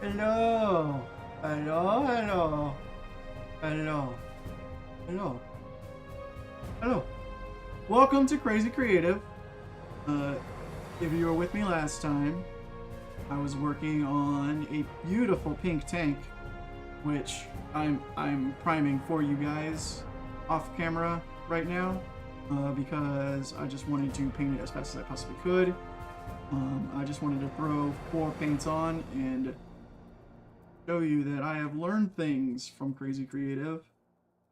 Hello. Hello, hello. Hello. Hello. Hello. Welcome to Crazy Creative. If you were with me last time, I was working on a beautiful pink tank, which I'm priming for you guys off camera right now, because I just wanted to paint it as fast as I possibly could. I just wanted to throw 4 paints on and show you that I have learned things from Crazy Creative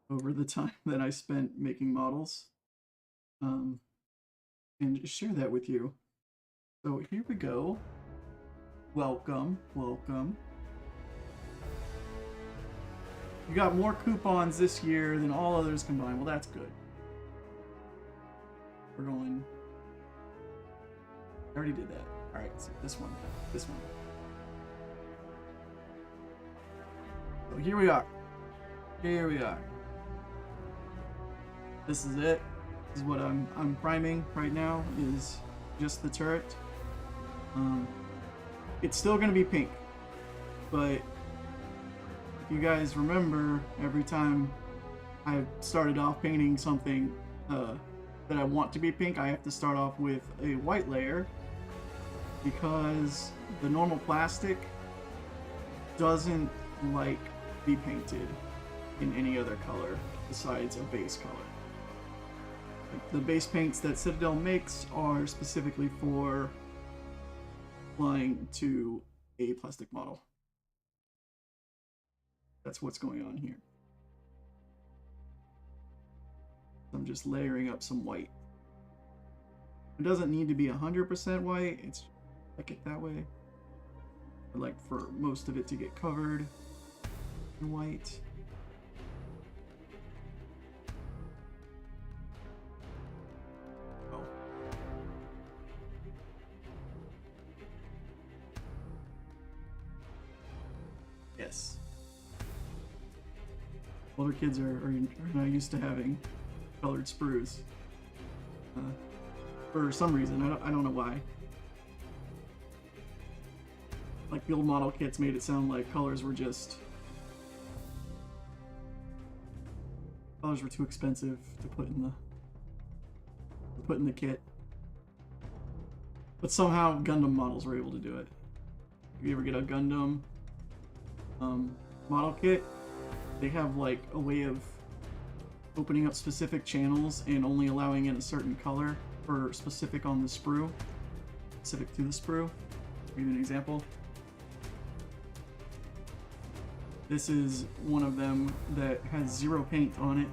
over the time that I spent making models, and share that with you. So here we go. Welcome, welcome. You got more coupons this year than all others combined. Well, that's good. We're going... I already did that. Alright, so this one. This one. So here we are. Here we are. This is it. This is what I'm priming right now, is just the turret. It's still going to be pink, but if you guys remember, every time I started off painting something that I want to be pink, I have to start off with a white layer, because the normal plastic doesn't like be painted in any other color besides a base color. The base paints that Citadel makes are specifically for applying to a plastic model. That's what's going on here. I'm just layering up some white. It doesn't need to be 100% white, it's like it that way. I like for most of it to get covered in white. Yes. Older kids are not used to having colored sprues. For some reason, I don't know why. Like the old model kits made it sound like colors were too expensive to put in the kit. But somehow Gundam models were able to do it. If you ever get a Gundam model kit, they have like a way of opening up specific channels and only allowing in a certain color or specific on the sprue, specific to the sprue. I'll give you an example. This is one of them that has 0 paint on it,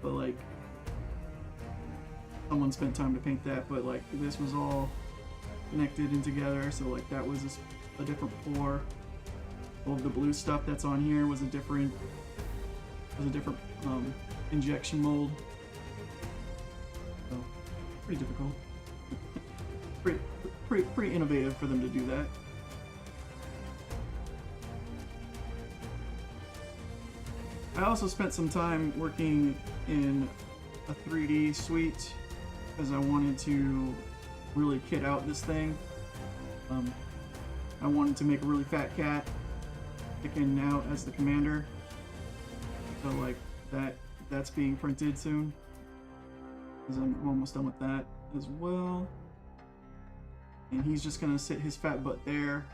but like someone spent time to paint that, but like this was all connected and together, so like that was a different pour. All of the blue stuff that's on here was a different injection mold. So pretty difficult. pretty innovative for them to do that. I also spent some time working in a 3D suite because I wanted to really kit out this thing. I wanted to make a really fat cat sticking out as the commander. So like that's being printed soon, because I'm almost done with that as well. And he's just gonna sit his fat butt there.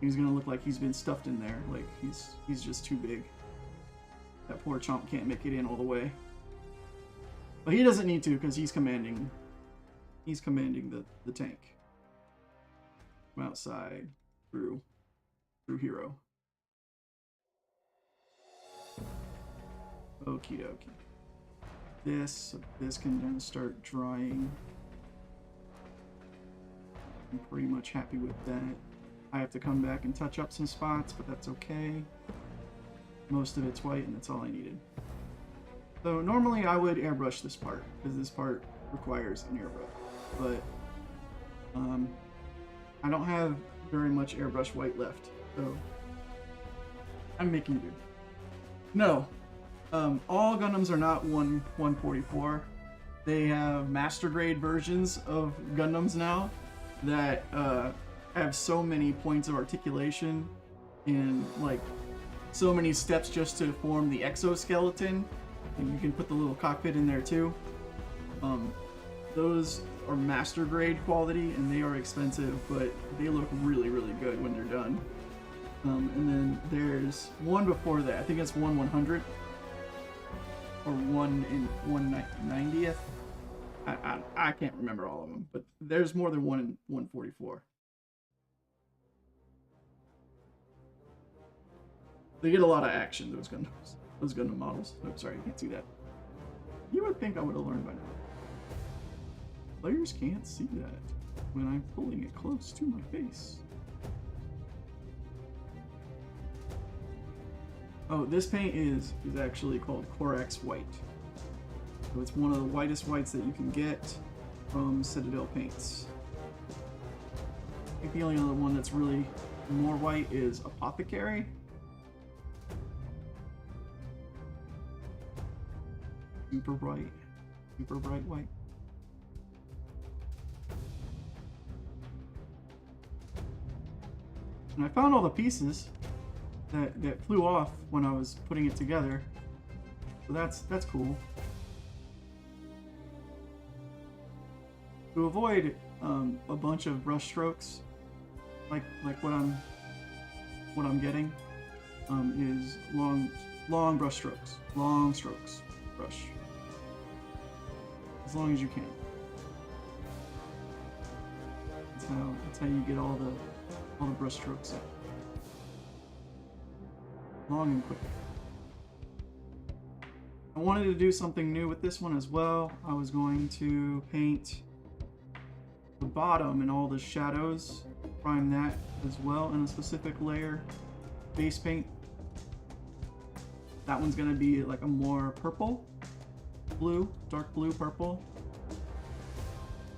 He's gonna look like he's been stuffed in there. Like he's just too big. That poor chomp can't make it in all the way. But he doesn't need to, because he's commanding the tank from outside through hero. Okie dokie. This can then start drying. I'm pretty much happy with that. I have to come back and touch up some spots, but that's okay. Most of it's white, and that's all I needed. So normally I would airbrush this part, because this part requires an airbrush. But I don't have very much airbrush white left, so I'm making do. No, all Gundams are not 144. They have master grade versions of Gundams now that have so many points of articulation and like so many steps just to form the exoskeleton, and you can put the little cockpit in there too. Those are master grade quality and they are expensive, but they look really, really good when they're done. And then there's one before that. I think it's 1/100 or 1/190th. I can't remember all of them, but there's more than one in 144. They get a lot of action, those Gundam models. Oh, sorry, you can't see that. You would think I would have learned by now. Players can't see that when I'm pulling it close to my face. Oh, this paint is actually called Corax White. So it's one of the whitest whites that you can get from Citadel paints. I think the only other one that's really more white is Apothecary. Super bright white. And I found all the pieces that flew off when I was putting it together. So that's cool. To avoid a bunch of brush strokes, like what I'm getting, is long brush strokes, long strokes, brush, as long as you can. That's how you get all the brush strokes in. Long and quick. I wanted to do something new with this one as well. I was going to paint the bottom and all the shadows, prime that as well in a specific layer, base paint. That one's gonna be like a more purple, blue, dark blue, purple.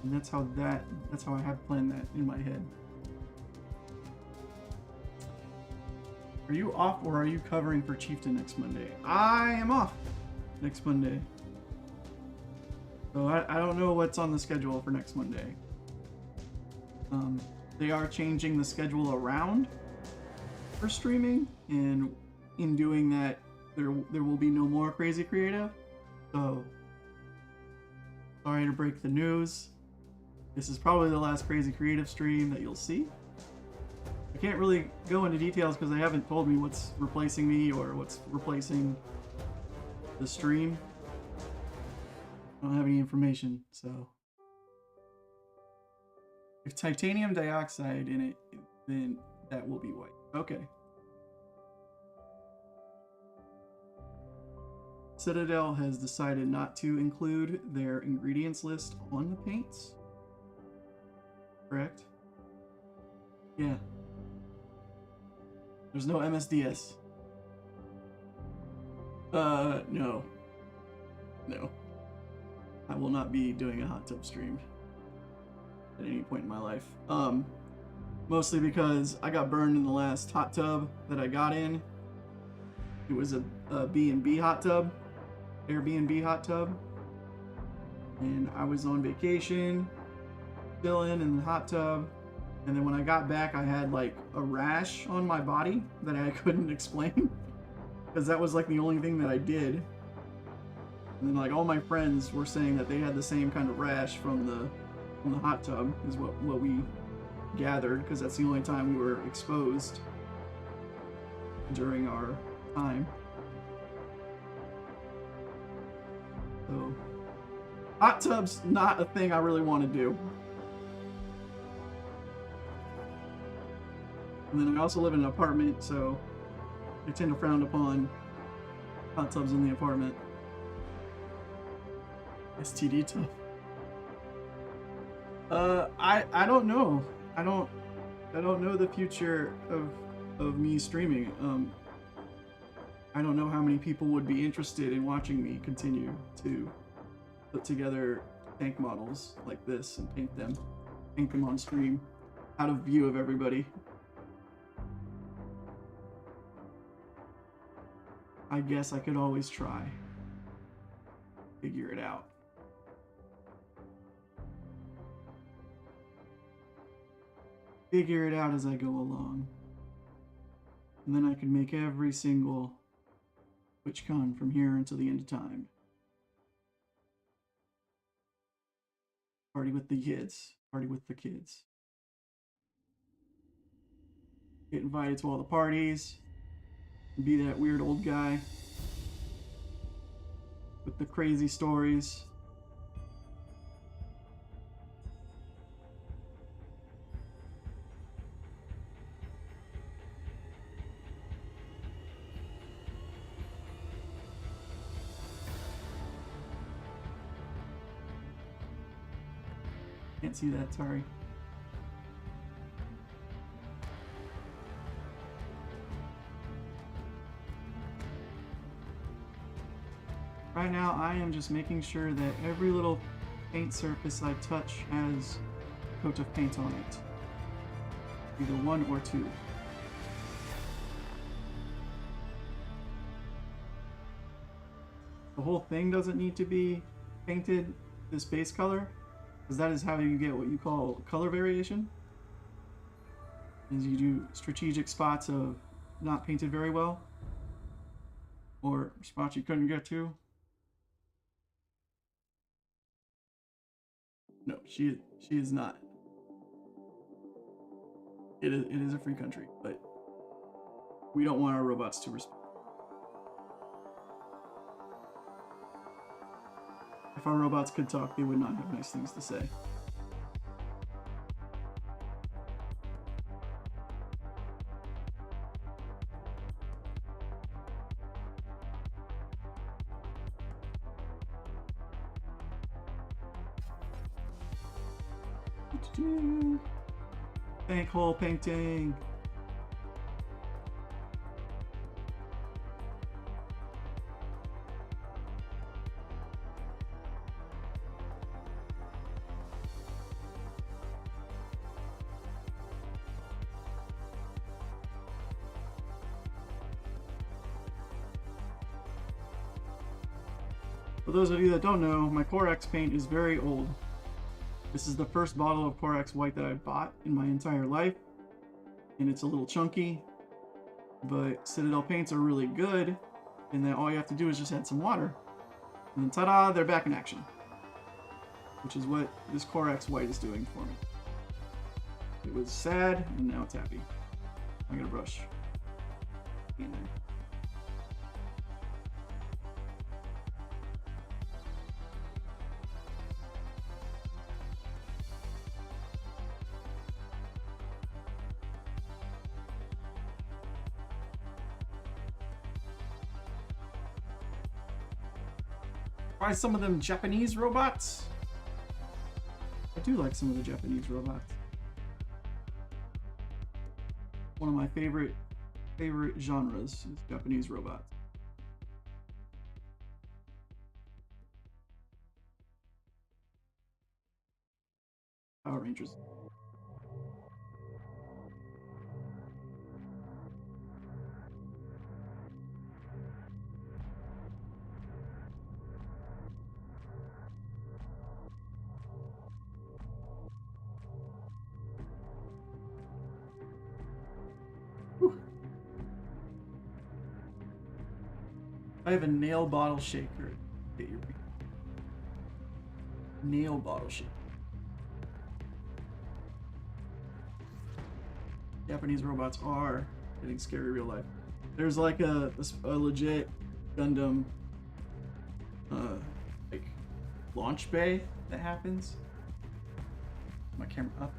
And that's how I have planned that in my head. Are you off or are you covering for Chieftain next Monday? I am off next Monday. So I don't know what's on the schedule for next Monday. They are changing the schedule around for streaming, and in doing that, there will be no more Crazy Creative. So, sorry to break the news. This is probably the last Crazy Creative stream that you'll see. I can't really go into details because they haven't told me what's replacing me or what's replacing the stream. I don't have any information, so. If titanium dioxide in it, then that will be white. Okay. Citadel has decided not to include their ingredients list on the paints. Correct? Yeah. There's no MSDS. No. No. I will not be doing a hot tub stream at any point in my life. Mostly because I got burned in the last hot tub that I got in. It was a B&B hot tub, Airbnb hot tub. And I was on vacation, chilling in the hot tub. And then when I got back, I had like a rash on my body that I couldn't explain. Because that was like the only thing that I did. And then like all my friends were saying that they had the same kind of rash from the hot tub, is what we gathered, because that's the only time we were exposed during our time. So, hot tub's not a thing I really want to do. And then I also live in an apartment, so I tend to frown upon hot tubs in the apartment. STD tub. I don't know. I don't know the future of me streaming. I don't know how many people would be interested in watching me continue to put together tank models like this and paint them on stream out of view of everybody. I guess I could always try. Figure it out. Figure it out as I go along. And then I can make every single TwitchCon from here until the end of time. Party with the kids. Party with the kids. Get invited to all the parties. Be that weird old guy with the crazy stories. Can't see that, sorry. Right now, I am just making sure that every little paint surface I touch has a coat of paint on it. Either one or two. The whole thing doesn't need to be painted this base color, because that is how you get what you call color variation. Is you do strategic spots of not painted very well, or spots you couldn't get to. No, she is not. It is a free country, but we don't want our robots to respond. If our robots could talk, they would not have nice things to say. Bank hole painting. For those of you that don't know, my Corex paint is very old. This is the first bottle of Corex White that I've bought in my entire life, and it's a little chunky, but Citadel paints are really good, and then all you have to do is just add some water, and then ta-da, they're back in action, which is what this Corex White is doing for me. It was sad, and now it's happy. I got a brush in there. Try some of them Japanese robots. I do like some of the Japanese robots. One of my favorite genres is Japanese robots. Power Rangers. I have a nail bottle shaker. Get your nail bottle shaker. Japanese robots are getting scary real life. There's like a legit Gundam like launch bay that happens. My camera up.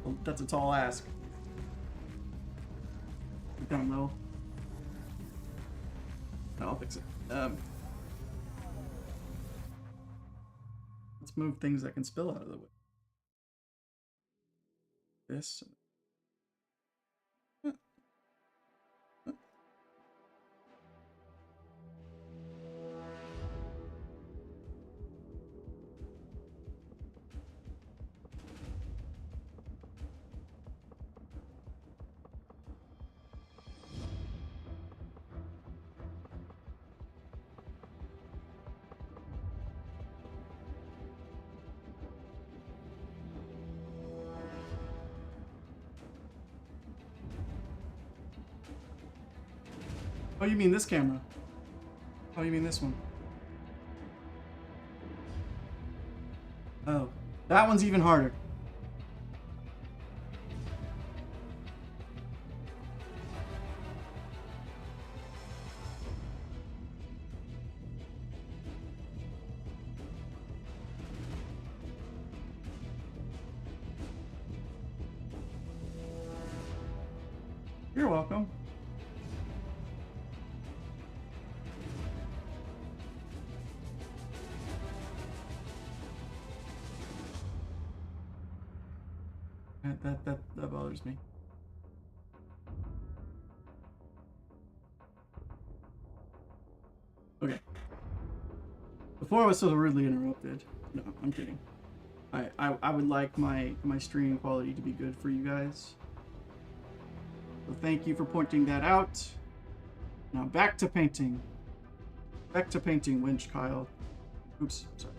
Well, that's a tall ask. Down low. No, I'll fix it. Let's move things that can spill out of the way. This. Oh, you mean this camera? Oh, you mean this one? Oh, that one's even harder. You're welcome. That bothers me. Okay. Before I was so rudely interrupted. No, I'm kidding. I would like my streaming quality to be good for you guys. So thank you for pointing that out. Now back to painting. Back to painting, Winch Kyle. Oops, sorry.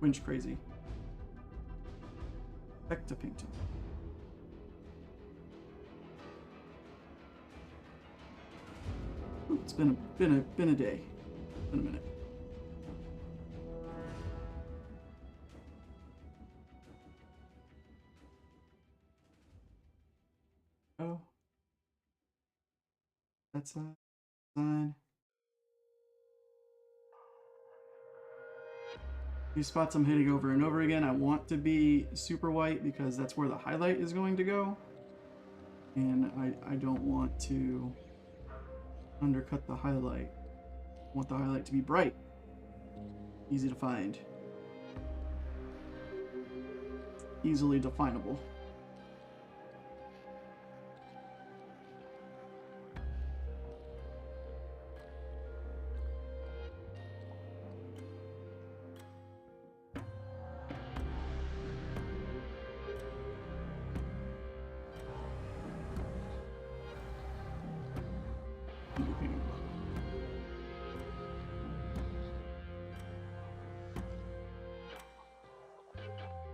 Winch Crazy. Back to painting. Ooh, it's been a day. Been a minute. Oh. That's a sign. These spots I'm hitting over and over again. I want to be super white because that's where the highlight is going to go. And I don't want to undercut the highlight. I want the highlight to be bright. Easy to find. Easily definable.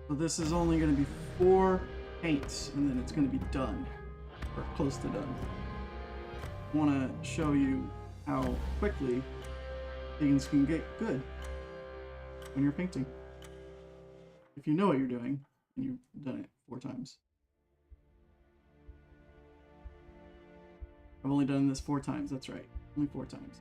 So this is only going to be 4 paints, and then it's going to be done, or close to done. I want to show you how quickly things can get good when you're painting. If you know what you're doing, and you've done it 4 times. I've only done this 4 times, that's right. Only 4 times.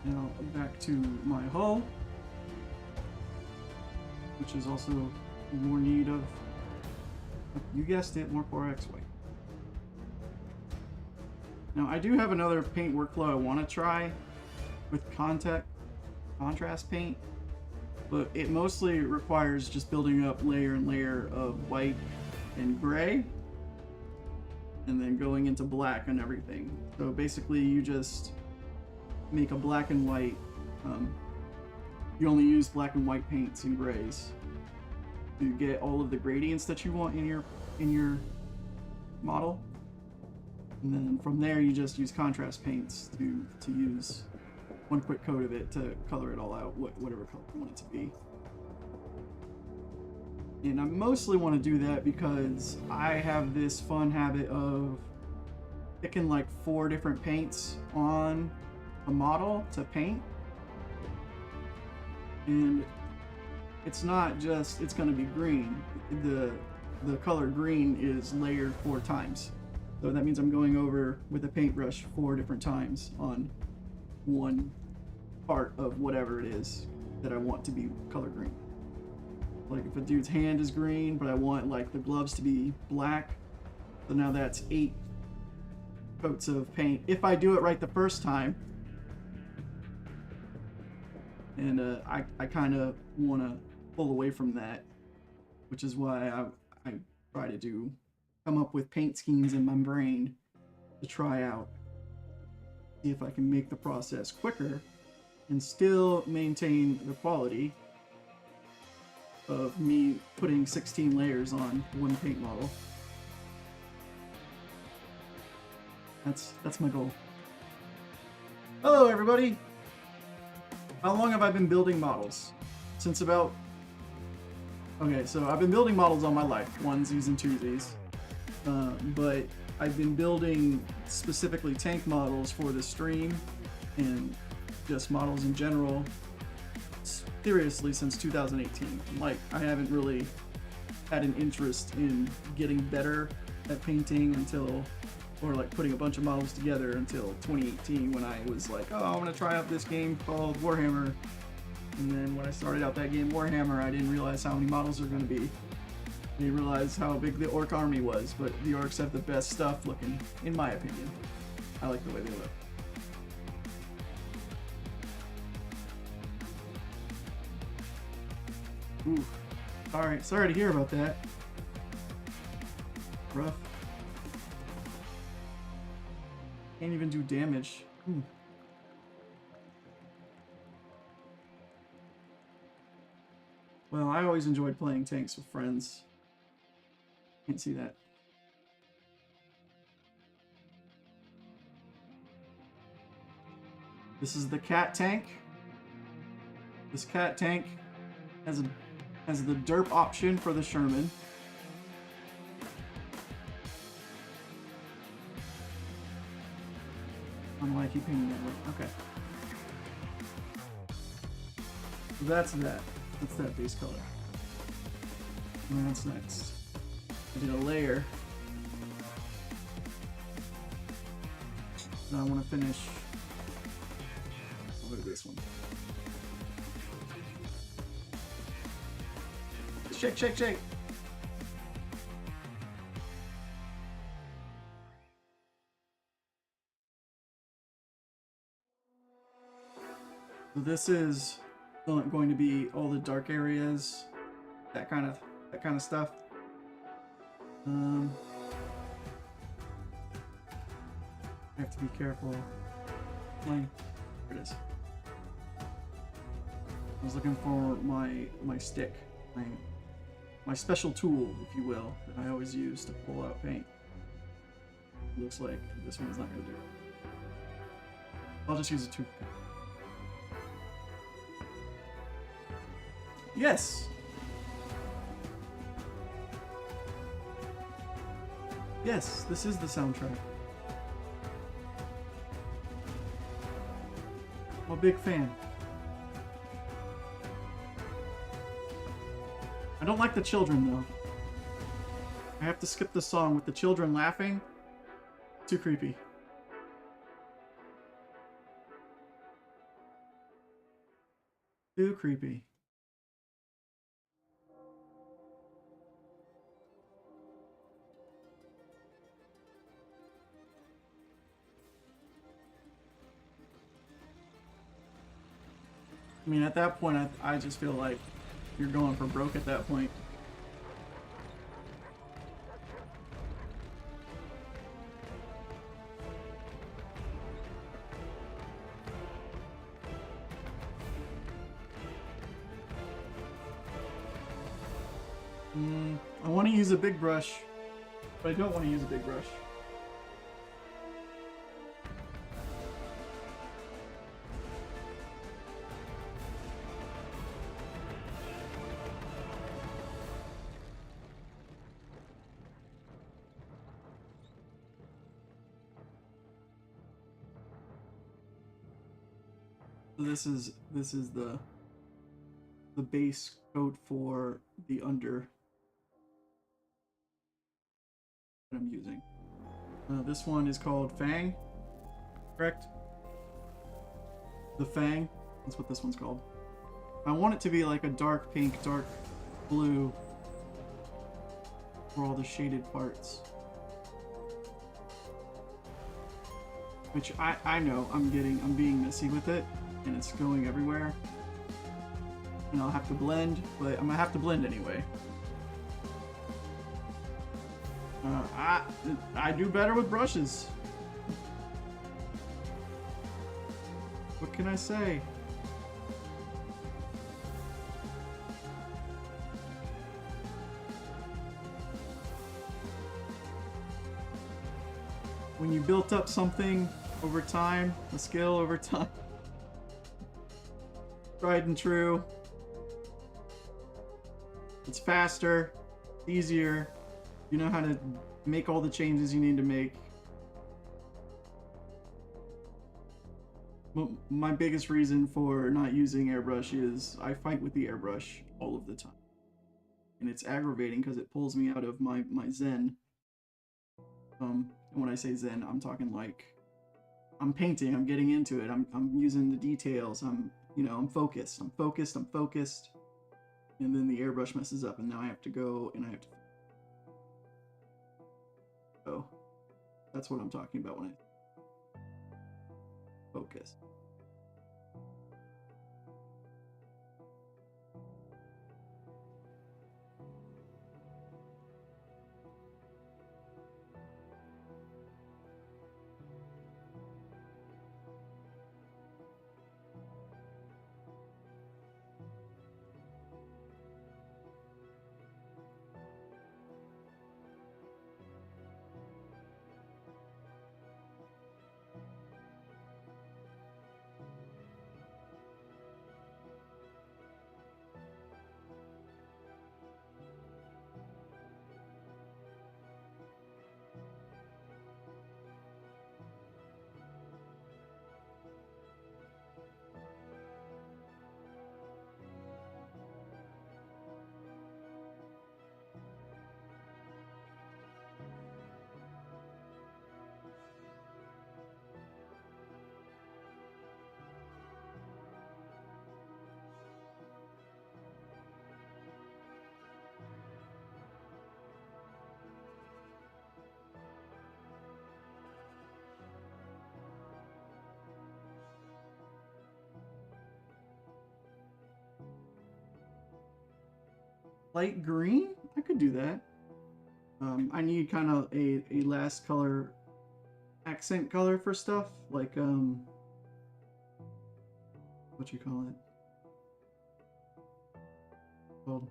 Now back to my hull, which is also more need of, you guessed it, more 4x white. Now I do have another paint workflow I want to try with contrast paint, but it mostly requires just building up layer and layer of white and gray, and then going into black and everything. So basically you just make a black and white, you only use black and white paints and grays to get all of the gradients that you want in your model. And then from there you just use contrast paints to use one quick coat of it to color it all out, whatever color you want it to be. And I mostly want to do that because I have this fun habit of picking like 4 different paints on a model to paint. And it's not just, it's going to be green. The color green is layered 4 times. So that means I'm going over with a paintbrush 4 different times on one part of whatever it is that I want to be color green. Like if a dude's hand is green, but I want like the gloves to be black, so now that's 8 coats of paint. If I do it right the first time, and I kind of want to pull away from that, which is why I try to come up with paint schemes in my brain to try out, see if I can make the process quicker and still maintain the quality of me putting 16 layers on one paint model. That's my goal. Hello, everybody. How long have I been building models? Since about... Okay, so I've been building models all my life, onesies and twosies. But I've been building specifically tank models for the stream and just models in general seriously since 2018. Like, I haven't really had an interest in getting better at painting until, or like putting a bunch of models together until 2018 when I was like, oh, I'm gonna try out this game called Warhammer. And then when I started out that game Warhammer, I didn't realize how many models are gonna be. I didn't realize how big the orc army was, but the orcs have the best stuff looking, in my opinion. I like the way they look. Ooh. Sorry to hear about that. Rough. Can't even do damage. Well, I always enjoyed playing tanks with friends. Can't see that. This is the cat tank. This cat tank has the derp option for the Sherman. I don't know why I keep painting that way. Okay. So that's that. That's that base color. And that's next. I did a layer. Now I want to finish. Look at this one. Shake, shake, shake. So this is going to be all the dark areas, that kind of stuff. I have to be careful. There it is. I was looking for my stick, my special tool, if you will, that I always use to pull out paint. Looks like this one's not going to do it. I'll just use a toothpick. Yes! Yes, this is the soundtrack. I'm a big fan. I don't like the children, though. I have to skip the song with the children laughing. Too creepy. Too creepy. I mean, at that point, I just feel like you're going for broke at that point. I want to use a big brush, but I don't want to use a big brush. This is the base coat for the under that I'm using. This one is called Fang, correct? The Fang, that's what this one's called. I want it to be like a dark pink, dark blue for all the shaded parts. Which I know I'm being messy with it, and it's going everywhere. And I'll have to blend, but I'm gonna have to blend anyway. I do better with brushes. What can I say? when you built up something over time, a skill over time, tried and true, it's faster, easier, you know how to make all the changes you need to make. My biggest reason for not using airbrush is I fight with the airbrush all of the time. And it's aggravating because it pulls me out of my zen. And when I say zen, I'm talking like I'm painting, I'm getting into it, I'm using the details, I'm focused, I'm focused, and then the airbrush messes up, and now I have to go and I have to. So that's what I'm talking about when I focus. Light green? I could do that. I need kind of a last color, accent color for stuff, like, what you call it? Called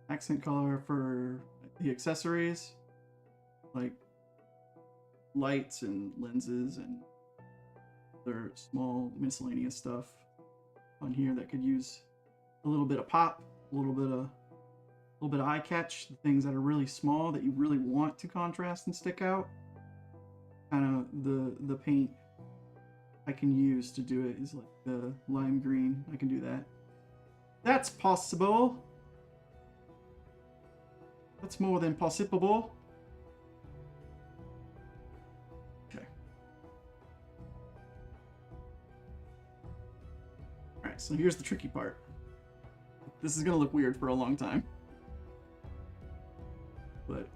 accent color for the accessories, like lights and lenses and other small miscellaneous stuff on here that could use a little bit of pop, a little bit of eye catch, the things that are really small that you really want to contrast and stick out. Kind of the paint I can use to do it is like the lime green. I can do that. That's possible. That's more than possible. Okay. Alright, so here's the tricky part. This is gonna look weird for a long time. But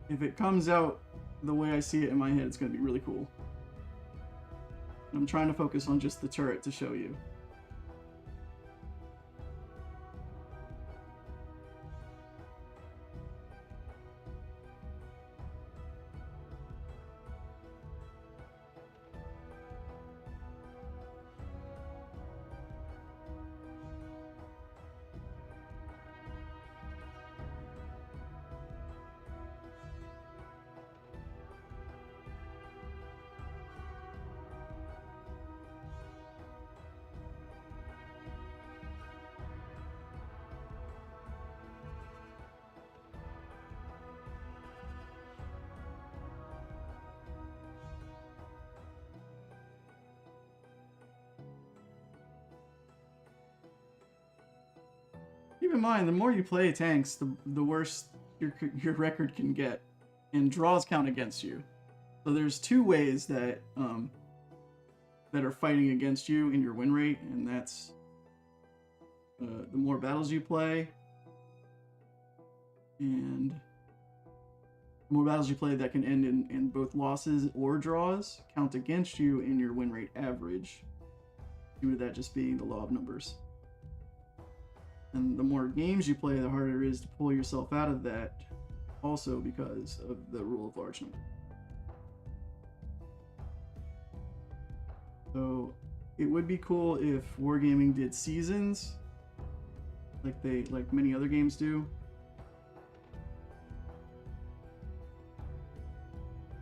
if it comes out the way I see it in my head, it's gonna be really cool. I'm trying to focus on just the turret to show you. Keep in mind, the more you play tanks, the worse your record can get, and draws count against you. So there's two ways that that are fighting against you in your win rate, and that's the more battles you play, and the more battles you play that can end in both losses or draws count against you in your win rate average, due to that just being the law of numbers. And the more games you play, the harder it is to pull yourself out of that, also because of the rule of large number. So it would be cool if Wargaming did seasons, like many other games do.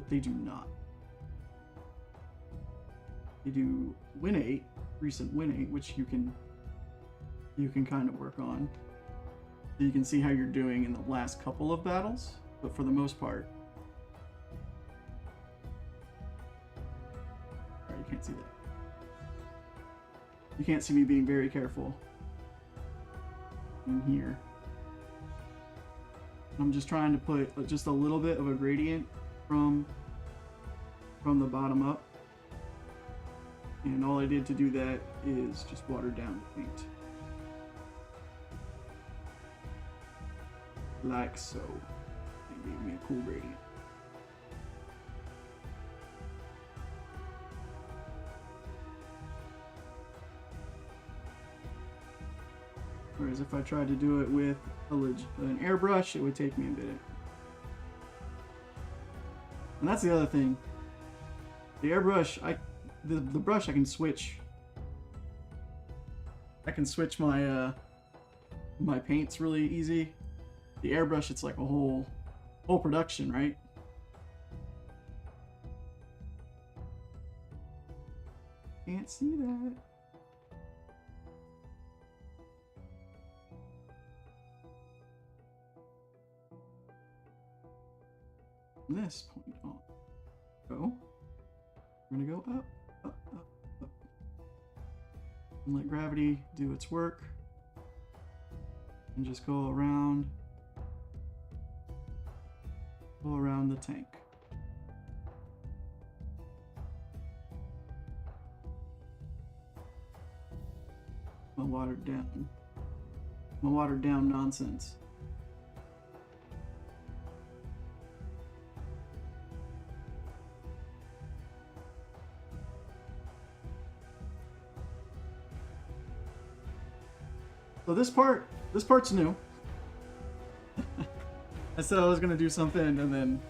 but they do not. They do win 8, recent win 8, which you can kind of work on. So you can see how you're doing in the last couple of battles, but for the most part, alright, you can't see that. You can't see me being very careful in here. I'm just trying to put just a little bit of a gradient from the bottom up. And all I did to do that is just water down the paint. Like so. It gave me a cool gradient. Whereas if I tried to do it with an airbrush, it would take me a bit. And that's the other thing. The airbrush, the brush I can switch. I can switch my my paints really easy. The airbrush, it's like a whole production, right? Can't see that. From this point on. So, we're gonna go up, up, up, up. And let gravity do its work. And just go around the tank. My watered down nonsense. So this part's new. I said I was gonna do something and then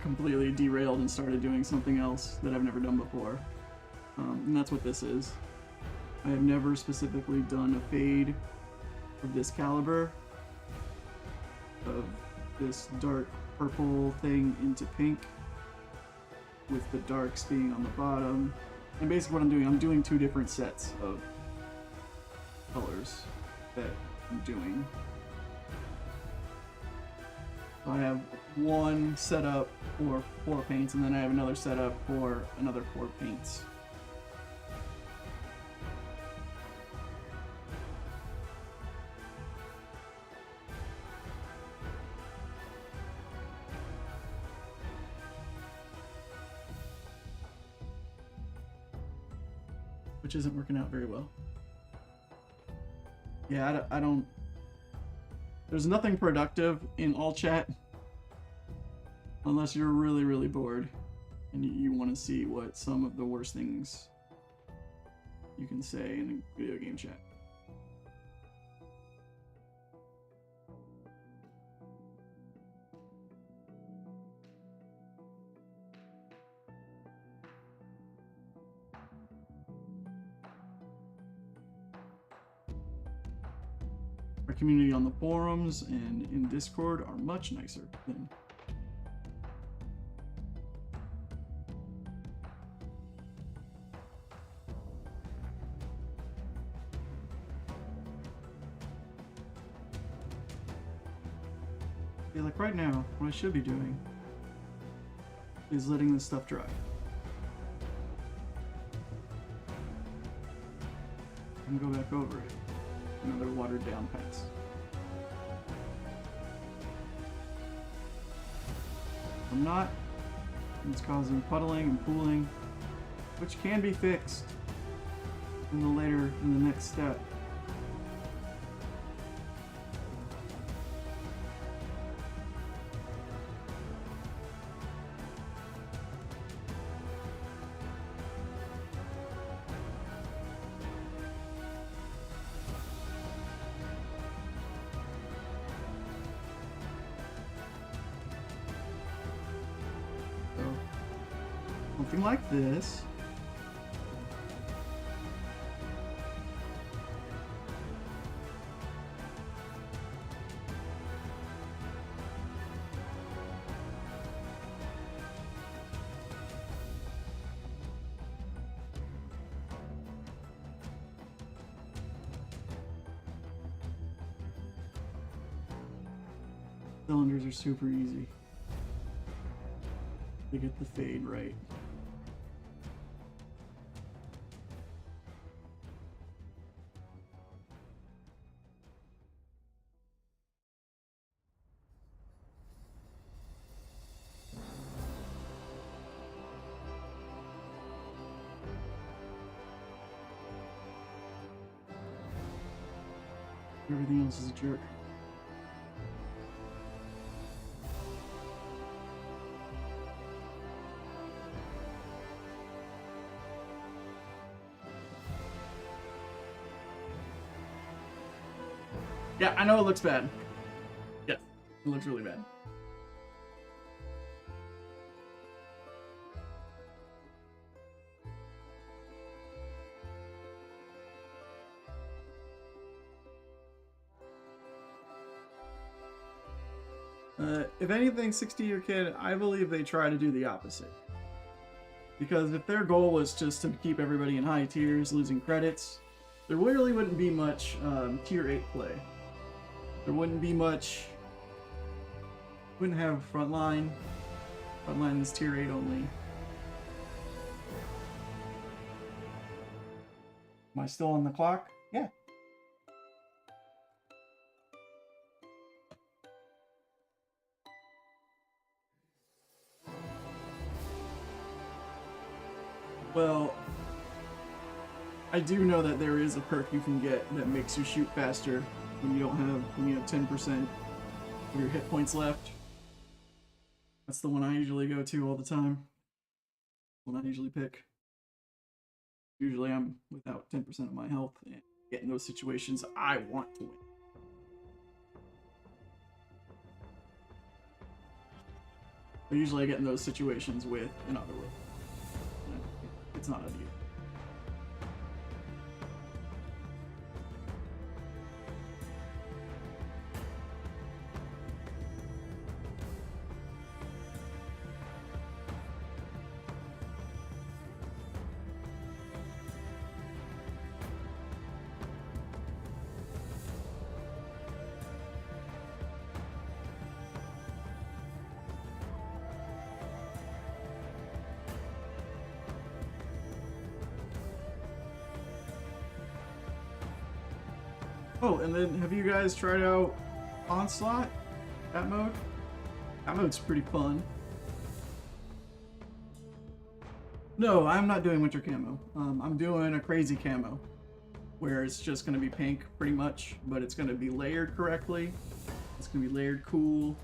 completely derailed and started doing something else that I've never done before. And that's what this is. I have never specifically done a fade of this caliber, of this dark purple thing into pink, with the darks being on the bottom. And basically what I'm doing 2 different sets of colors that I'm doing. So I have one setup for 4 paints, and then I have another setup for another 4 paints. Which isn't working out very well. Yeah, I don't... There's nothing productive in all chat unless you're really, really bored and you want to see what some of the worst things you can say in a video game chat. Our community on the forums and in Discord are much nicer than yeah, like right now, what I should be doing is letting this stuff dry. And go back over it. Another watered down pass. I'm not. It's causing puddling and pooling, which can be fixed in the next step. Something like this. Cylinders are super easy to get the fade right. Everything else is a jerk. Yeah, I know it looks bad. Yes, it looks really bad. If anything, 60-year kid, I believe they try to do the opposite. Because if their goal was just to keep everybody in high tiers, losing credits, there really wouldn't be much tier 8 play. There wouldn't be much... Wouldn't have frontline. Frontline is tier 8 only. Am I still on the clock? Yeah. Well, I do know that there is a perk you can get that makes you shoot faster when you have 10% of your hit points left. That's the one I usually go to all the time. One I usually pick. Usually I'm without 10% of my health and get in those situations I want to win. But usually I get in those situations with another way. It's not ideal. Oh, and then have you guys tried out Onslaught? That mode? That mode's pretty fun. No, I'm not doing winter camo. I'm doing a crazy camo, where it's just going to be pink, pretty much, but it's going to be layered correctly. It's going to be layered cool,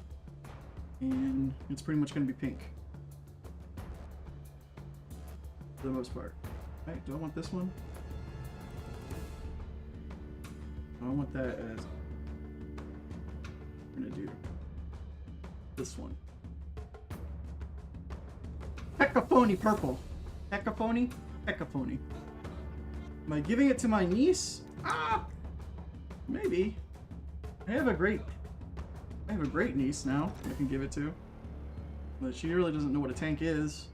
and it's pretty much going to be pink. For the most part. Alright, do I want this one? I want that as I'm gonna do this one. Hecaphony purple. Hecaphony? Hecaphony. Am I giving it to my niece? Ah! Maybe. I have a great niece now I can give it to. But she really doesn't know what a tank is.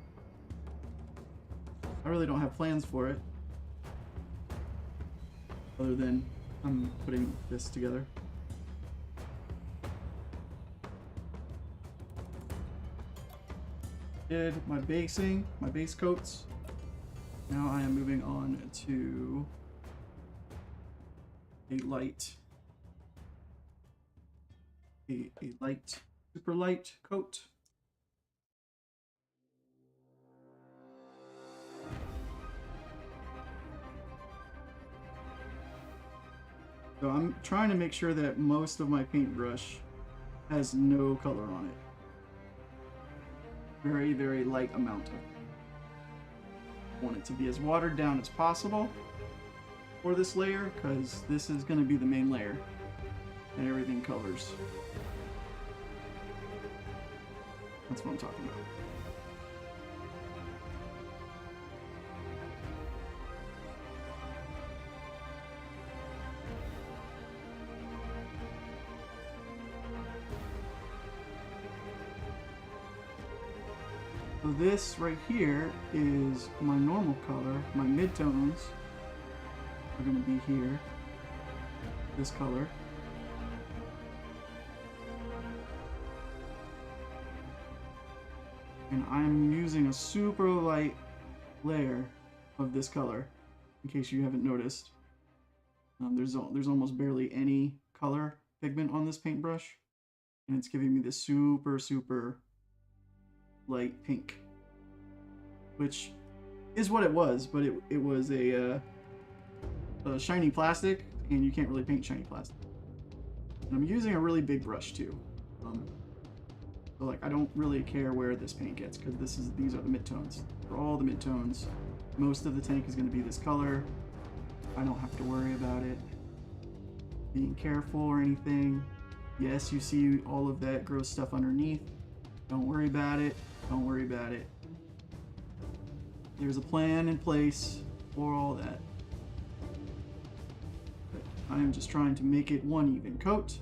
I really don't have plans for it. Other than I'm putting this together. Did my basing, my base coats. Now I am moving on to a light, a light, super light coat. So I'm trying to make sure that most of my paintbrush has no color on it. Very, very light amount of it. I want it to be as watered down as possible for this layer, because this is going to be the main layer and everything covers. That's what I'm talking about. So this right here is my normal color. My midtones are going to be here. This color. And I'm using a super light layer of this color, in case you haven't noticed. There's almost barely any color pigment on this paintbrush, and it's giving me this super light pink, which is what it was, but it was a shiny plastic, and you can't really paint shiny plastic. And I'm using a really big brush too, so like I don't really care where this paint gets, because these are the midtones. For all the midtones, most of the tank is going to be this color. I don't have to worry about it being careful or anything. Yes, you see all of that gross stuff underneath. Don't worry about it. Don't worry about it. There's a plan in place for all that. But I am just trying to make it one even coat.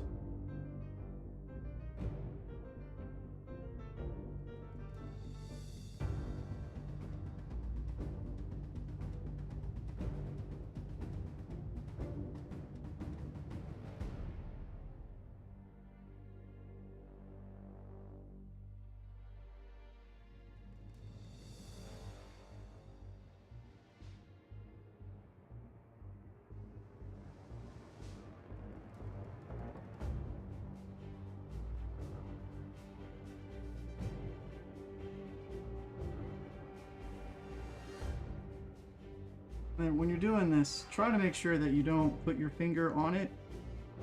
And when you're doing this, try to make sure that you don't put your finger on it.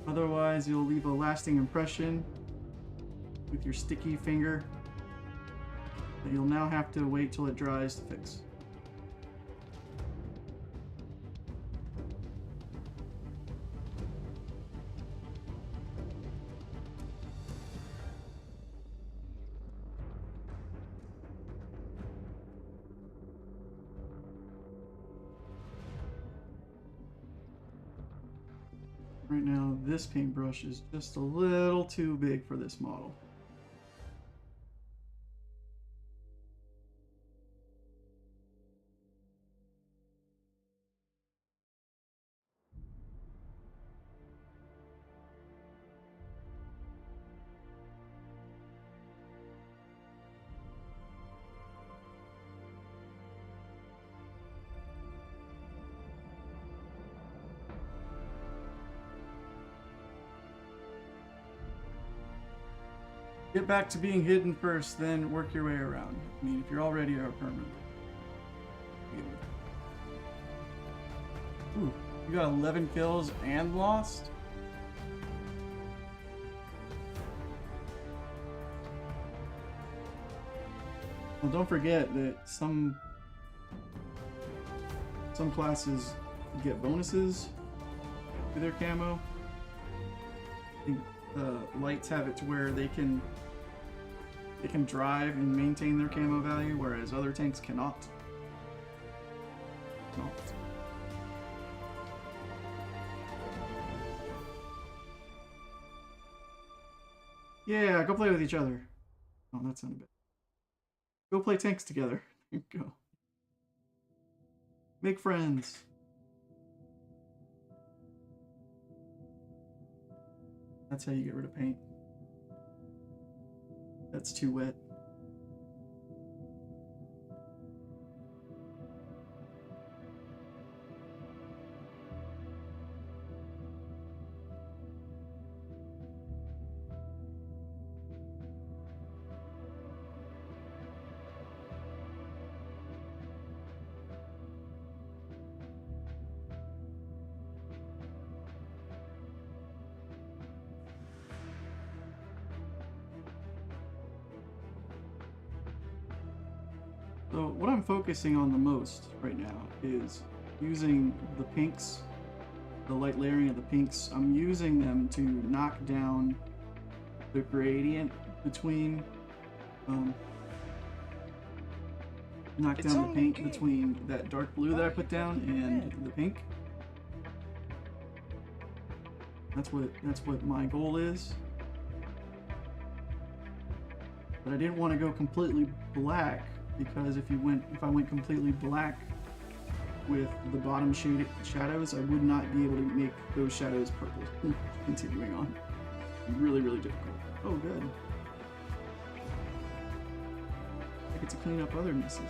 Otherwise, you'll leave a lasting impression with your sticky finger that you'll now have to wait till it dries to fix. Right now, this paintbrush is just a little too big for this model. Get back to being hidden first, then work your way around. I mean, if you're already a permanent. Ooh, you got 11 kills and lost? Well, don't forget that some classes get bonuses to their camo. I think lights have it to where they can drive and maintain their camo value, whereas other tanks cannot. Yeah, go play with each other. Oh, that sounded bad. Go play tanks together. There you go. Make friends. That's how you get rid of paint. That's too wet. So what I'm focusing on the most right now is using the pinks, the light layering of the pinks. I'm using them to knock down the gradient between, knock down the paint between that dark blue that I put down and the pink. That's what my goal is. But I didn't want to go completely black, because if I went completely black with the bottom shadows, I would not be able to make those shadows purple. Continuing on. Really, really difficult. Oh, good. get to clean up other messes.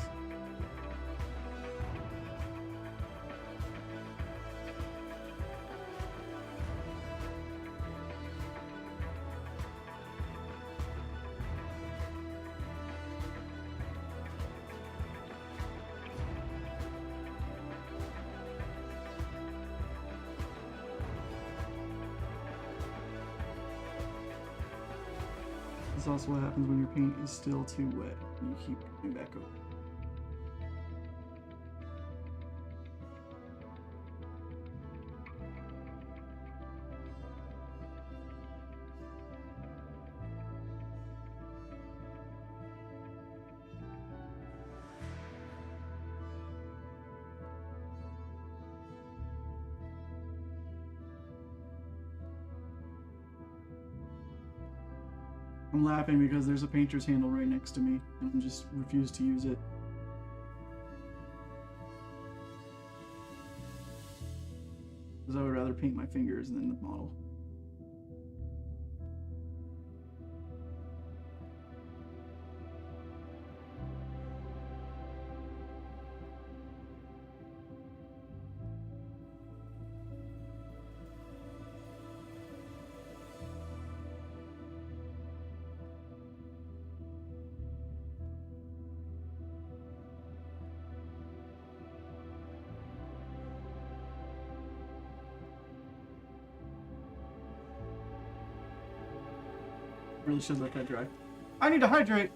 This is also what happens when your paint is still too wet. You keep coming back over. I'm laughing because there's a painter's handle right next to me, and I just refuse to use it. Because I would rather paint my fingers than the model. Really should let that dry. I need to hydrate.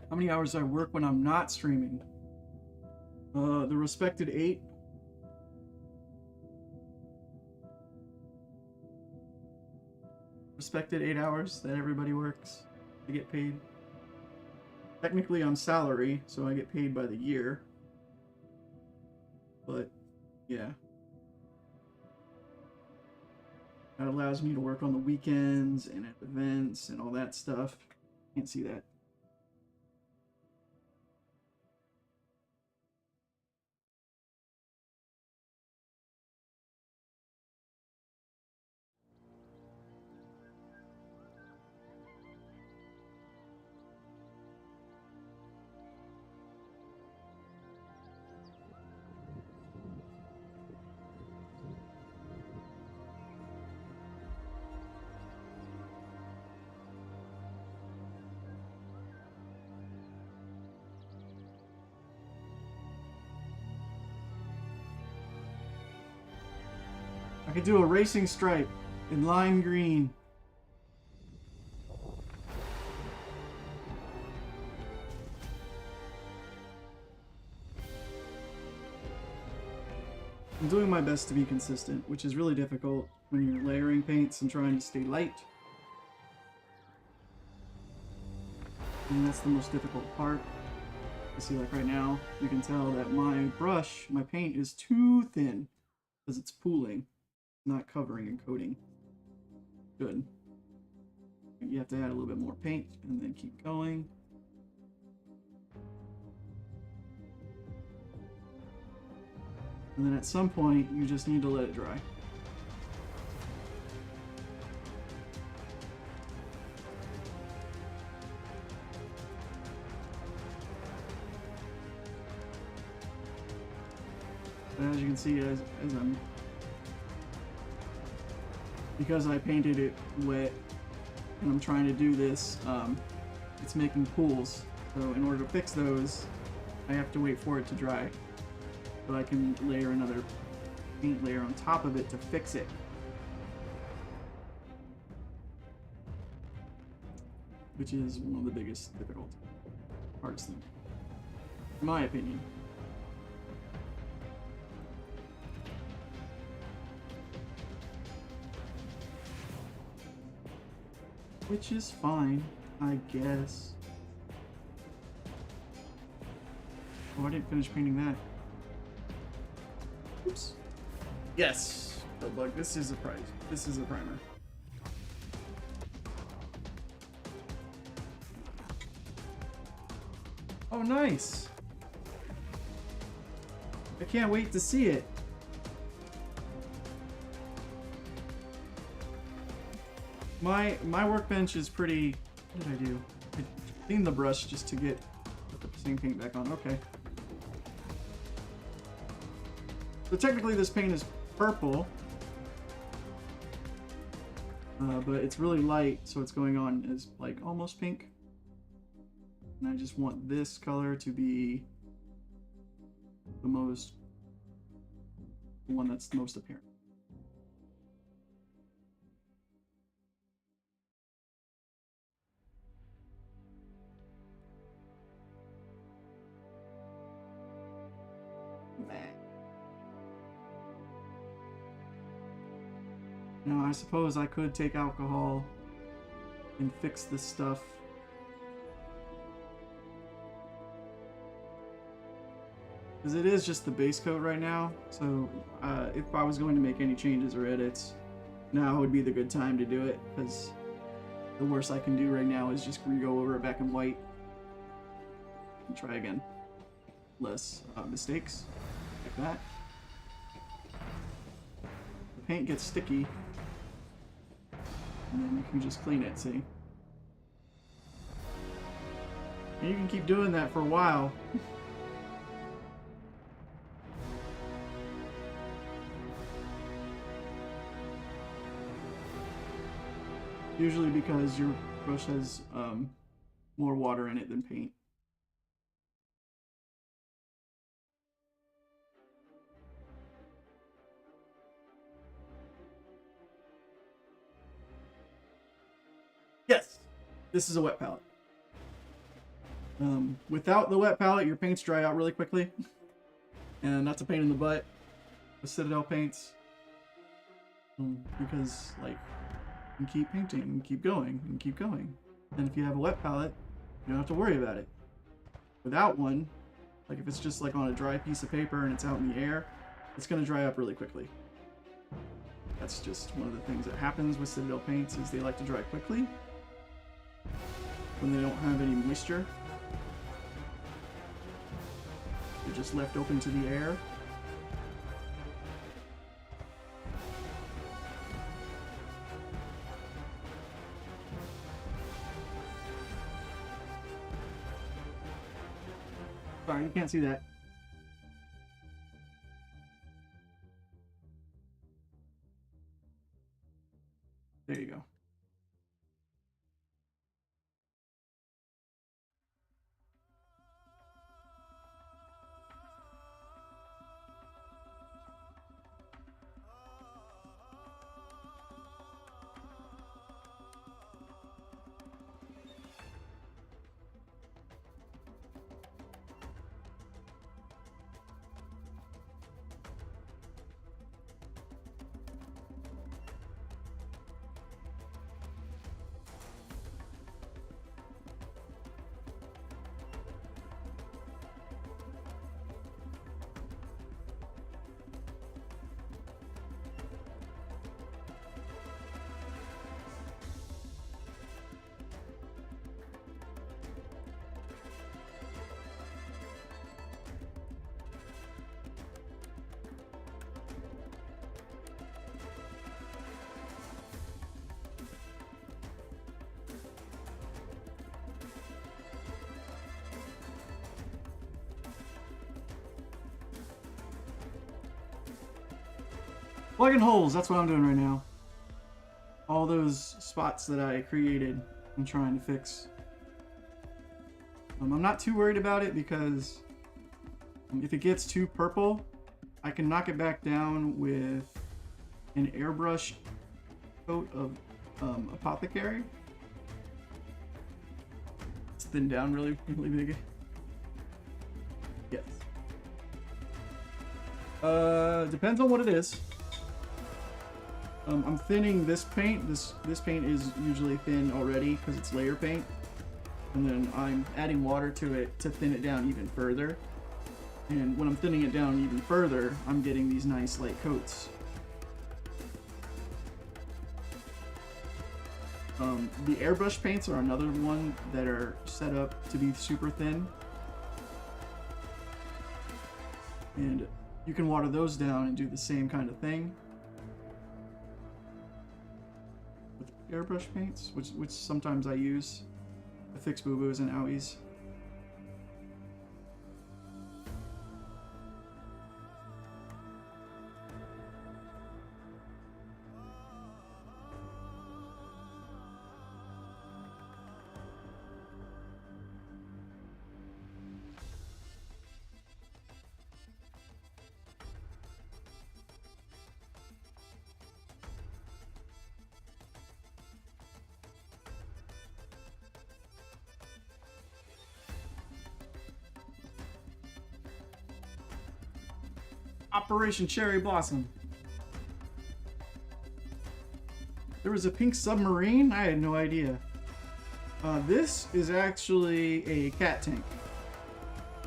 How many hours do I work when I'm not streaming? The respected 8. Respected 8 hours that everybody works to get paid. Technically I'm salary, so I get paid by the year. But yeah. That allows me to work on the weekends and at events and all that stuff. Can't see that. I could do a racing stripe in lime green. I'm doing my best to be consistent, which is really difficult when you're layering paints and trying to stay light. And that's the most difficult part. You see, like right now, you can tell that my brush, my paint is too thin because it's pooling. Not covering and coating. Good. You have to add a little bit more paint and then keep going. And then at some point, you just need to let it dry. But as you can see, as I'm because I painted it wet and I'm trying to do this, it's making pools. So in order to fix those, I have to wait for it to dry. So I can layer another paint layer on top of it to fix it. Which is one of the biggest difficult parts, in my opinion. Which is fine, I guess. Oh, I didn't finish painting that. Oops. Yes! But look, this is a prize. This is a primer. Oh, nice! I can't wait to see it. My workbench is pretty... What did I do? I cleaned the brush just to put the same paint back on. Okay. So technically this paint is purple. But it's really light, so it's going on as like almost pink. And I just want this color to be the one that's the most apparent. Now, I suppose I could take alcohol and fix this stuff. Because it is just the base coat right now, so if I was going to make any changes or edits, now would be the good time to do it, because the worst I can do right now is just go over it back in white and try again. Less mistakes, like that. The paint gets sticky, and then you can just clean it, see? And you can keep doing that for a while. Usually because your brush has more water in it than paint. Yes, this is a wet palette. Without the wet palette, your paints dry out really quickly. And that's a pain in the butt with Citadel paints. Because, like, you can keep painting and keep going and keep going. And if you have a wet palette, you don't have to worry about it. Without one, like if it's just like on a dry piece of paper and it's out in the air, it's going to dry up really quickly. That's just one of the things that happens with Citadel paints, is they like to dry quickly when they don't have any moisture. They're just left open to the air. Sorry, you can't see that. There you go. Plugging holes, that's what I'm doing right now. All those spots that I created, I'm trying to fix. I'm not too worried about it because if it gets too purple, I can knock it back down with an airbrush coat of Apothecary. It's thinned down really big. Yes. Depends on what it is. I'm thinning this paint. This paint is usually thin already because it's layer paint. And then I'm adding water to it to thin it down even further. And when I'm thinning it down even further, I'm getting these nice light coats. The airbrush paints are another one that are set up to be super thin. And you can water those down and do the same kind of thing. airbrush paints, which sometimes I use to fix boo-boos and owies. Operation Cherry Blossom. There was a pink submarine? I had no idea. This is actually a cat tank.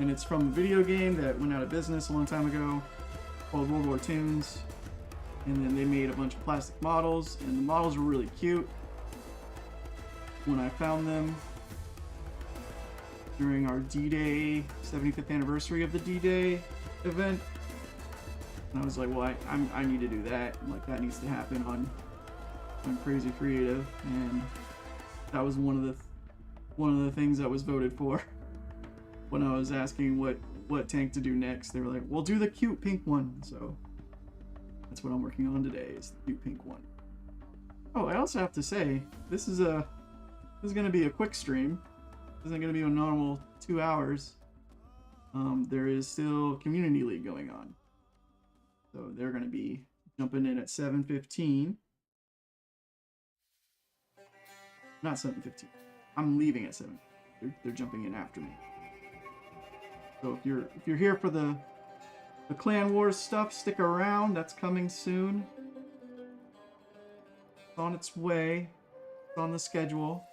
And it's from a video game that went out of business a long time ago called World War Toons. And then they made a bunch of plastic models, and the models were really cute. When I found them during our D-Day, 75th anniversary of the D-Day event, and I was like, well, I need to do that. Like, that needs to happen on Crazy Creative, and that was one of the things that was voted for when I was asking what tank to do next. They were like, well, do the cute pink one. So that's what I'm working on today, is the cute pink one. Oh, I also have to say, this is gonna be a quick stream. This isn't gonna be a normal 2 hours. There is still Community League going on. So they're going to be jumping in at 7:15. Not 7:15. I'm leaving at 7. They're jumping in after me. So if you're here for the Clan Wars stuff, stick around. That's coming soon. It's on its way. It's on the schedule.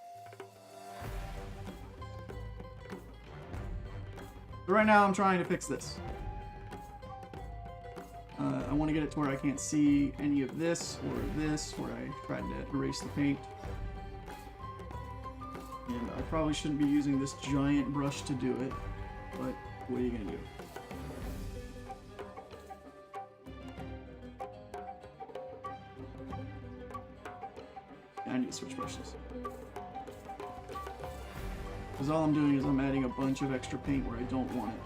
But right now I'm trying to fix this. I want to get it to where I can't see any of this or this, where I tried to erase the paint. And I probably shouldn't be using this giant brush to do it, but what are you going to do? I need to switch brushes. Because all I'm doing is I'm adding a bunch of extra paint where I don't want it.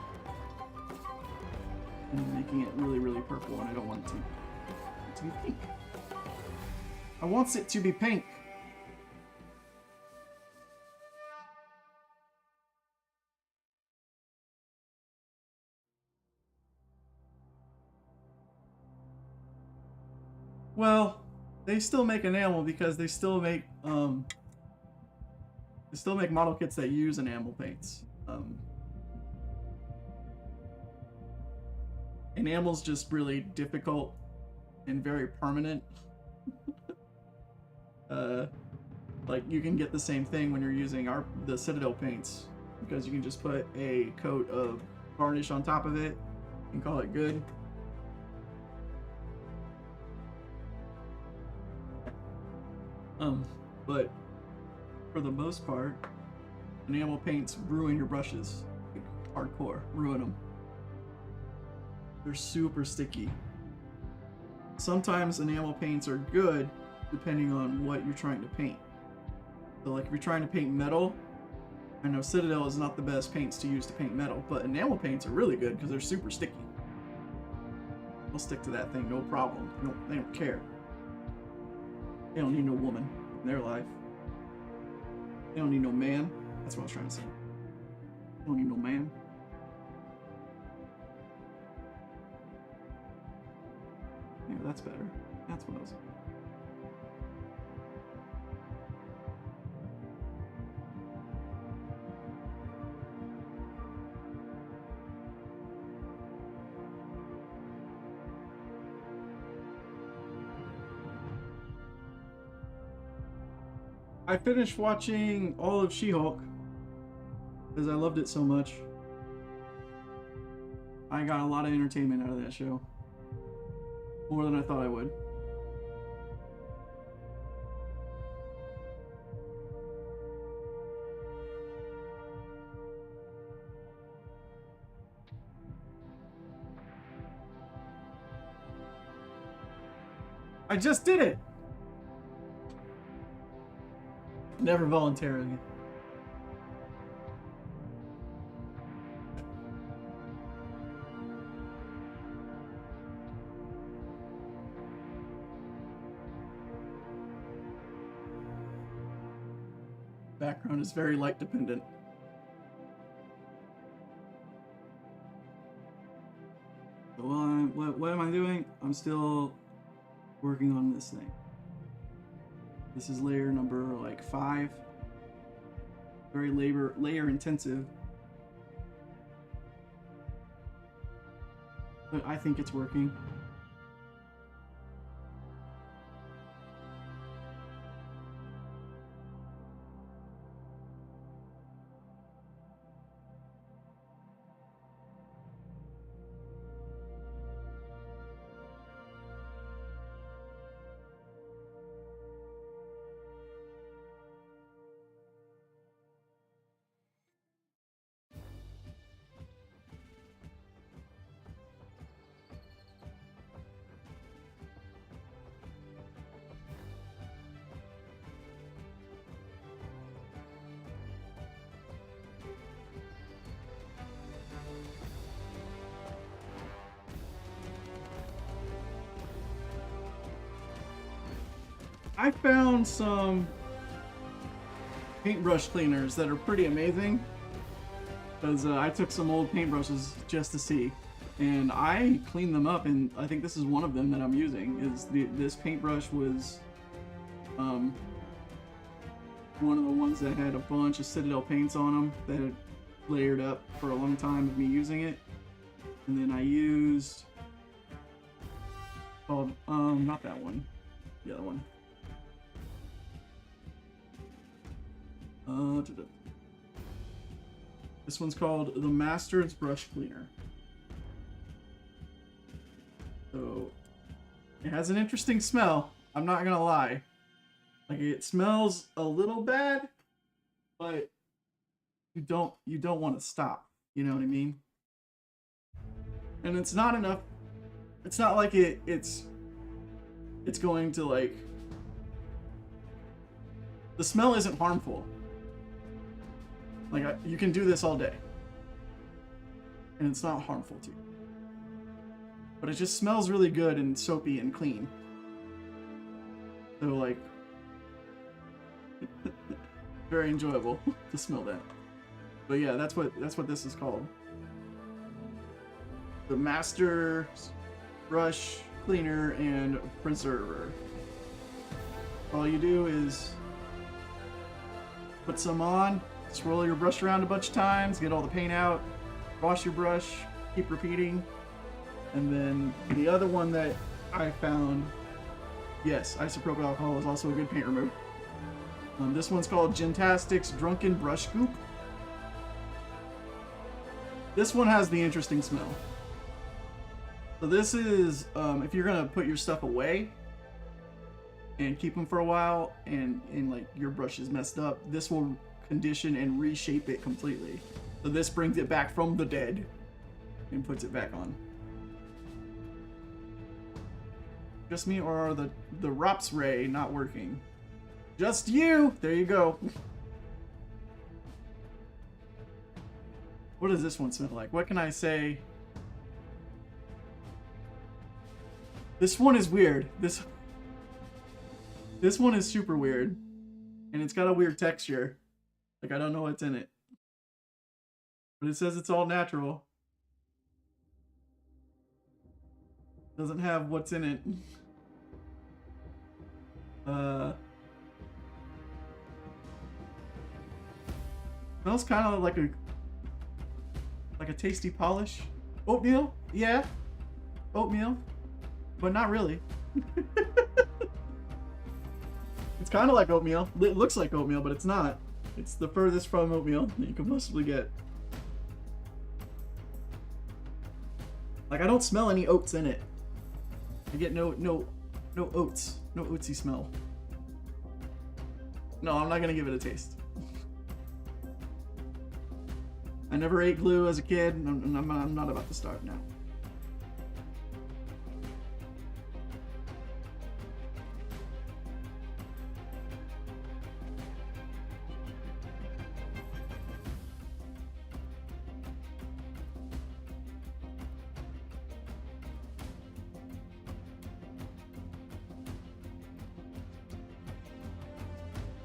And making it really, really purple, and I don't want it to be pink. I want it to be pink. Well, they still make enamel because they still make model kits that use enamel paints. Enamel's just really difficult and very permanent. Like, you can get the same thing when you're using the Citadel paints, because you can just put a coat of varnish on top of it and call it good. But for the most part, enamel paints ruin your brushes. Like, hardcore, ruin them. They're super sticky. Sometimes enamel paints are good depending on what you're trying to paint. So like if you're trying to paint metal, I know Citadel is not the best paints to use to paint metal, but enamel paints are really good because they're super sticky. They'll stick to that thing, no problem. They don't care. They don't need no woman in their life. They don't need no man. That's what I was trying to say. They don't need no man. Yeah, that's better. That's what I was. I finished watching all of She-Hulk because I loved it so much. I got a lot of entertainment out of that show. More than I thought I would. I just did it! Never voluntarily. Background is very light dependent. So what am I doing? I'm still working on this thing. This is layer number like 5. Very layer intensive. But I think it's working. I found some paintbrush cleaners that are pretty amazing, because I took some old paintbrushes just to see, and I cleaned them up, and I think this is one of them that I'm using. This paintbrush was one of the ones that had a bunch of Citadel paints on them that had layered up for a long time of me using it. And then I used called not that one, the other one. This one's called the Master's Brush Cleaner. So it has an interesting smell, I'm not gonna lie. Like, it smells a little bad, but you don't want to stop, you know what I mean? And it's not enough. It's not like it's going to, like, the smell isn't harmful. Like, you can do this all day, and it's not harmful to you. But it just smells really good and soapy and clean. So, like, very enjoyable to smell that. But yeah, that's what this is called. The Master's Brush Cleaner and Preserver. All you do is put some on, swirl your brush around a bunch of times, get all the paint out, wash your brush, keep repeating. And then the other one that I found, yes, isopropyl alcohol is also a good paint remover. This one's called Gentastics Drunken Brush Goop. This one has the interesting smell. So this is, if you're gonna put your stuff away and keep them for a while, and like your brush is messed up, this will condition and reshape it completely. So this brings it back from the dead and puts it back on. Just me, or are the ROPS ray not working? Just you! There you go. What does this one smell like? What can I say? This one is weird. This one is super weird. And it's got a weird texture. Like, I don't know what's in it. But it says it's all natural. Doesn't have what's in it. Smells kind of like a tasty polish. Oatmeal? Yeah. Oatmeal. But not really. It's kind of like oatmeal. It looks like oatmeal, but it's not. It's the furthest from oatmeal that you can possibly get. Like, I don't smell any oats in it. I get no oats. No oatsy smell. No, I'm not gonna give it a taste. I never ate glue as a kid, and I'm not about to start now.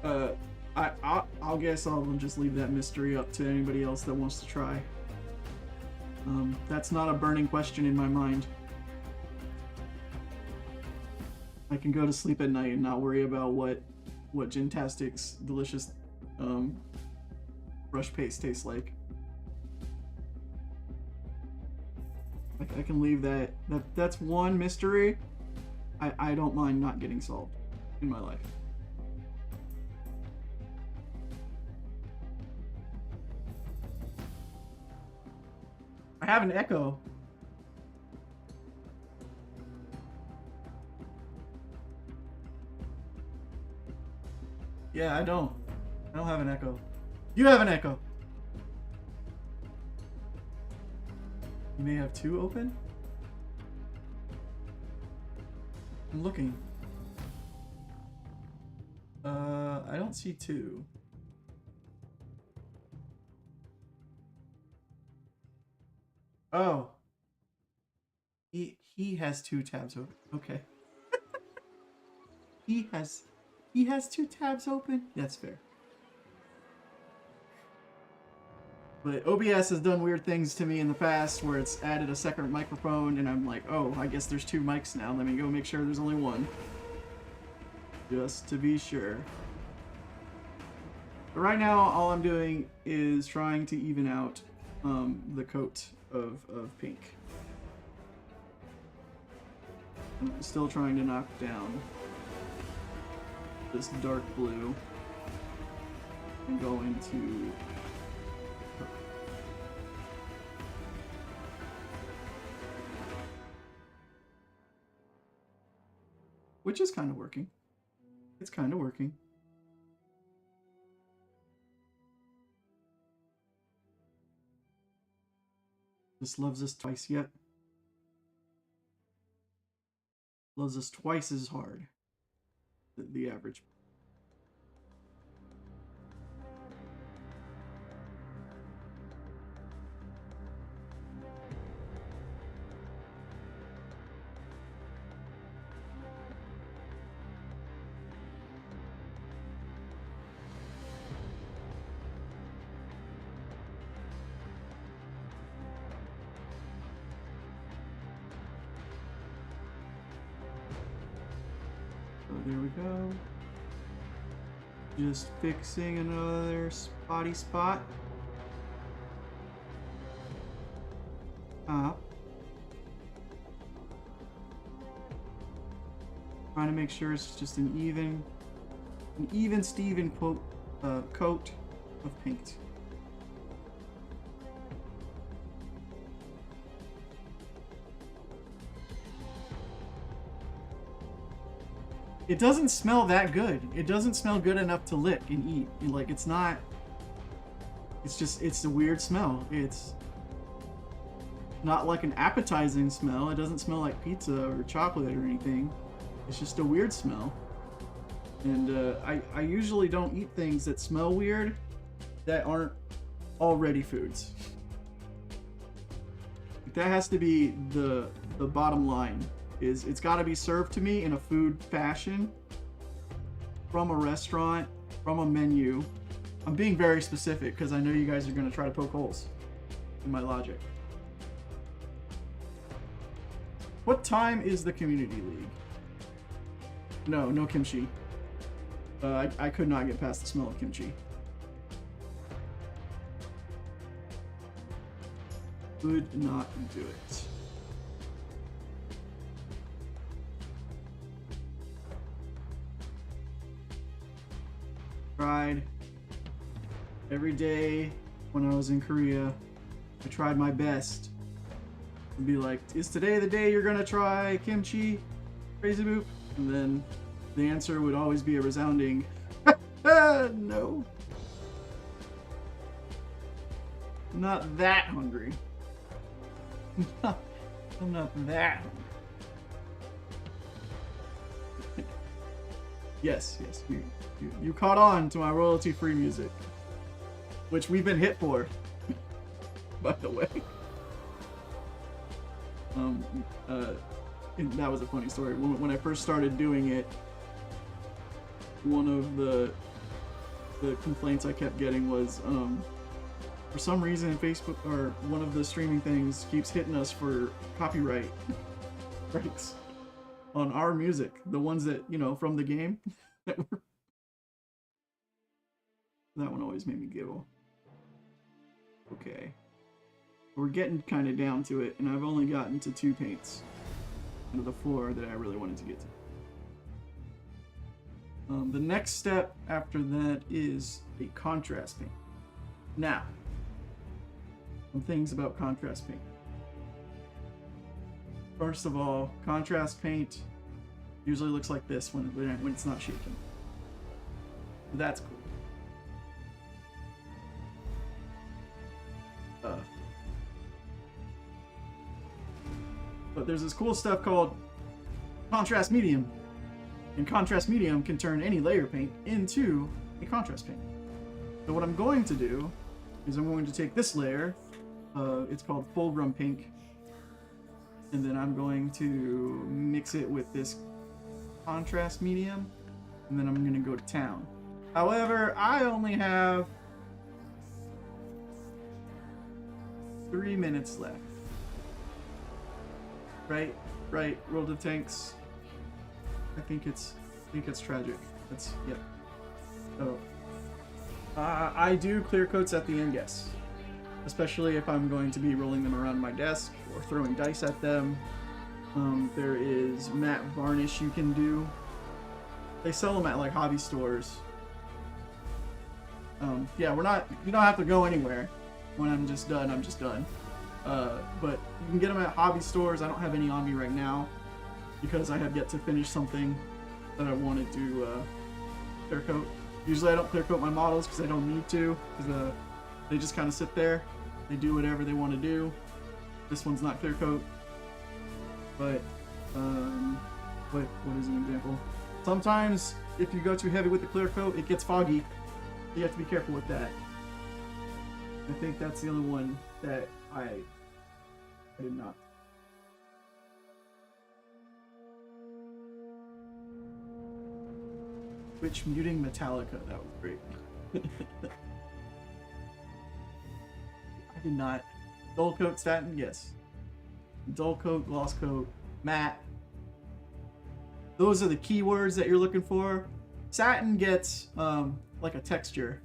Uh, I'll guess I'll just leave that mystery up to anybody else that wants to try. That's not a burning question in my mind. I can go to sleep at night and not worry about what Gintastic's delicious brush paste tastes like. I can leave that. That's one mystery I don't mind not getting solved in my life. I have an echo. Yeah, I don't have an echo. You have an echo. You may have two open? I'm looking. I don't see two. Oh. He has two tabs open. Okay. He has two tabs open. That's fair. But OBS has done weird things to me in the past where it's added a second microphone and I'm like, oh, I guess there's two mics now. Let me go make sure there's only one. Just to be sure. But right now, all I'm doing is trying to even out the coat of pink. I'm still trying to knock down this dark blue and go into which is kind of working. It's kind of working. This loves us twice yet. Loves us twice as hard. The average. There we go. Just fixing another spotty spot. Up. Trying to make sure it's just an even Steven coat of paint. It doesn't smell that good. It doesn't smell good enough to lick and eat. Like, it's not... It's a weird smell. It's not like an appetizing smell. It doesn't smell like pizza or chocolate or anything. It's just a weird smell. And I usually don't eat things that smell weird that aren't already foods. That has to be the bottom line. It's got to be served to me in a food fashion from a restaurant, from a menu. I'm being very specific because I know you guys are going to try to poke holes in my logic. What time is the community league? No kimchi. I could not get past the smell of kimchi. Could not do it. Tried every day when I was in Korea. I tried my best to be like, is today the day you're gonna try kimchi, Crazy Boop? And then the answer would always be a resounding no. I'm not that hungry. I'm not that hungry. Yes, you caught on to my royalty-free music, which we've been hit for, by the way. That was a funny story. When I first started doing it, one of the the complaints I kept getting was for some reason Facebook or one of the streaming things keeps hitting us for copyright rights on our music, the ones that, you know, from the game. That one always made me giggle. Okay. We're getting kind of down to it, and I've only gotten to 2 paints of the floor that I really wanted to get to. The next step after that is a contrast paint. Now, some things about contrast paint. First of all, contrast paint usually looks like this when it's not shaking. That's cool. But there's this cool stuff called contrast medium. And contrast medium can turn any layer paint into a contrast paint. So what I'm going to do is I'm going to take this layer, it's called fulgrim pink, and then I'm going to mix it with this contrast medium, and then I'm going to go to town. However, I only have 3 minutes left. Right, World of Tanks. I think it's tragic. That's, yep. So, I do clear coats at the end, yes. Especially if I'm going to be rolling them around my desk or throwing dice at them. There is matte varnish you can do. They sell them at like hobby stores. Yeah, you don't have to go anywhere. When I'm just done, I'm just done. But you can get them at hobby stores. I don't have any on me right now because I have yet to finish something that I wanted to clear coat. Usually I don't clear coat my models because I don't need to, because they just kind of sit there. They do whatever they want to do. This one's not clear coat, but what is an example? Sometimes if you go too heavy with the clear coat, it gets foggy. You have to be careful with that. I think that's the only one that I did not. Twitch muting Metallica, that was great. I did not. Dull coat satin, yes. Dull coat, gloss coat, matte. Those are the keywords that you're looking for. Satin gets like a texture.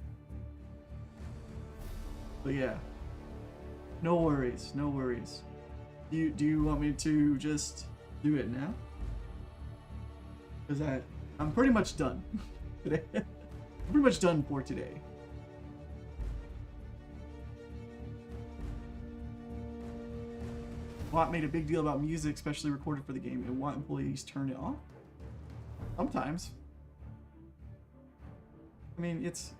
But yeah. No worries, no worries. Do you want me to just do it now? Because I'm pretty much done today. I'm pretty much done for today. Watt made a big deal about music, especially recorded for the game, and Watt employees turn it off? Sometimes. I mean, it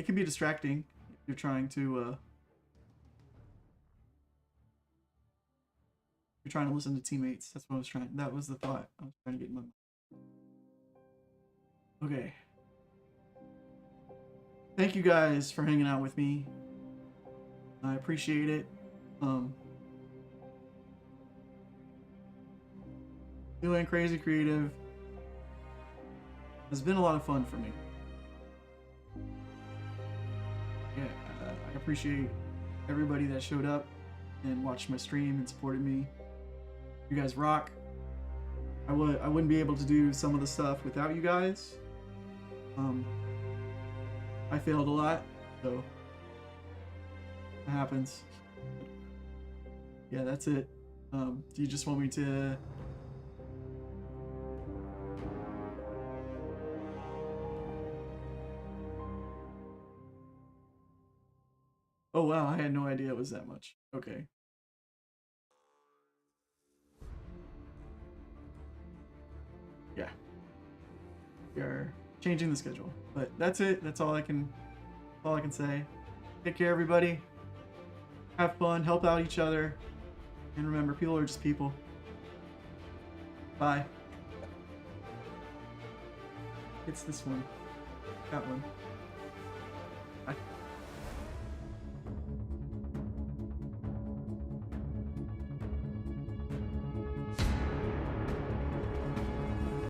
can be distracting if you're trying to listen to teammates. That's what I was trying. That was the thought I was trying to get in my mind. Okay. Thank you guys for hanging out with me. I appreciate it. Doing Crazy Creative has been a lot of fun for me. Yeah, I appreciate everybody that showed up and watched my stream and supported me. You guys rock. I wouldn't be able to do some of the stuff without you guys. I failed a lot, so it happens. Yeah, that's it. Do you just want me to... Oh wow, I had no idea it was that much. Okay. Yeah. We are changing the schedule. But that's it. That's all I can say. Take care, everybody. Have fun, help out each other. And remember, people are just people. Bye. It's this one. That one.